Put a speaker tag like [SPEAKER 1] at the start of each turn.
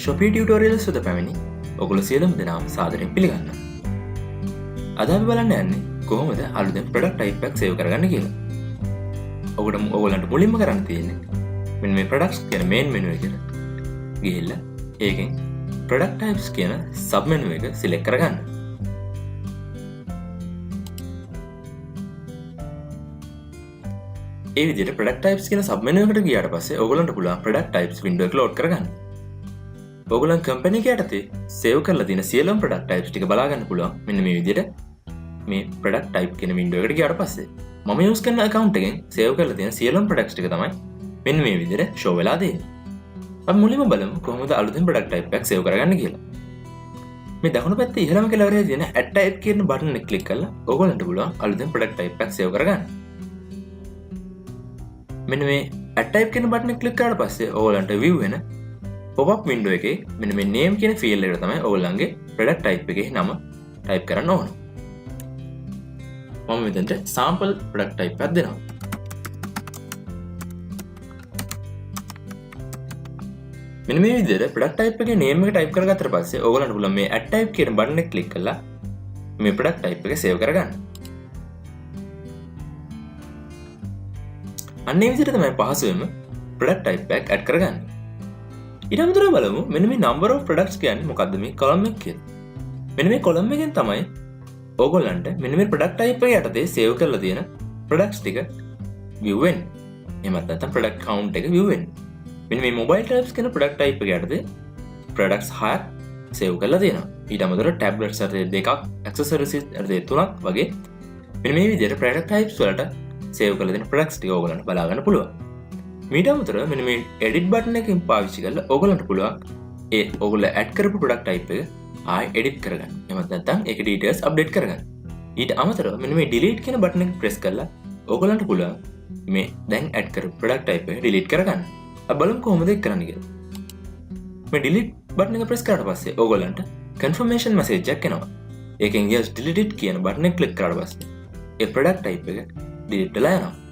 [SPEAKER 1] Shopee tutorials වලට පැමිණි ඔගොල්ලෝ සියලුම දෙනාම සාදරයෙන් පිළිගන්නවා. අද අපි බලන්න යන්නේ කොහොමද අලුතෙන් product type එකක් save කරගන්න කියලා. ඔයගොල්ලන්ට මුලින්ම කරන්න තියෙන්නේ මෙන්න මේ products කියන main menu එකට ගිහිල්ලා ඒකෙන් product types කියන sub menu එක select කරගන්න. ඒ විදිහට product types කියන sub menu එකට ගියාට පස්සේ ඔයගොල්ලන්ට පුළුවන් product types window එක load කරගන්න. ඔයගොල්ලන් කම්පැනි එක යටතේ සේව් කරලා තියෙන සියලුම product types ටික බලා ගන්න පුළුවන් මෙන්න මේ විදිහට මේ product type කියන window එකට ගියාට පස්සේ මම use කරන account එකෙන් සේව් කරලා තියෙන සියලුම products ටික තමයි මෙන්න මේ විදිහට show වෙලා තියෙන්නේ. අපි මුලින්ම බලමු කොහොමද අලුතෙන් product type එකක් save කරගන්න කියලා. මේ දකුණු පැත්තේ ඉහළම කෙළවරේ තියෙන add type කියන button එක click කරලා ඔයගොල්ලන්ට පුළුවන් අලුතෙන් product type එකක් save කරගන්න. මෙන්න මේ add type කියන button එක click කරාට පස්සේ ඔයගොල්ලන්ට view වෙන pop-up window එකේ මෙන්න මේ name කියන field එකට තමයි ඔයගොල්ලන්ගේ product type එකේ නම type කරන්න ඕන. මම මෙතනට sample product type එකක් දෙනවා. මෙන්න මේ විදිහට product type එකේ name එක type කරගත්තට පස්සේ ඔයගොල්ලන්ට පුළුවන් මේ add type කියන button එක click කරලා මේ product type එක save කරගන්න. අන්න ඒ විදිහට තමයි පහසුවෙන්ම product type එකක් add කරගන්න. ඊට අමතරව බලමු මෙන්න මේ number of products කියන්නේ මොකද්ද මේ column එක කියලා. මෙන්න මේ column එකෙන් තමයි ඕගොල්ලන්ට මෙන්න මේ product type එක යටතේ save කරලා තියෙන products ටික view වෙන්නේ. එහෙමත් නැත්නම් product count එක view වෙන්නේ. මෙන්න මේ mobile types කියන product type එක යටතේ products 6ක් save කරලා තියෙනවා. ඊට අමතරව tablets යටතේ 2ක්, accessories යටතේ 3ක් වගේ මෙන්න මේ විදිහට product types වලට save කරලා තියෙන products ටික ඕගොල්ලන්ට බලා ගන්න පුළුවන්. ඊට අමතරව මෙන්න මේ edit button එකකින් පාවිච්චි කරලා ඔයගොල්ලන්ට පුළුවන් ඒ ඔයගොල්ලෝ add කරපු product type එක ආයෙ edit කරගන්න. එහෙමත් නැත්නම් ඒක details update කරගන්න. ඊට අමතරව මෙන්න මේ delete කියන button එක press කරලා ඔයගොල්ලන්ට පුළුවන් මේ දැන් add කරපු product type එක delete කරගන්න. අපි බලමු කොහොමද ඒක කරන්න කියලා. මේ delete button එක press කරාට පස්සේ ඔයගොල්ලන්ට confirmation message එකක් එනවා. ඒකෙන් yes deleted කියන button එක click කරාට පස්සේ ඒ product type එක delete වෙලා යනවා.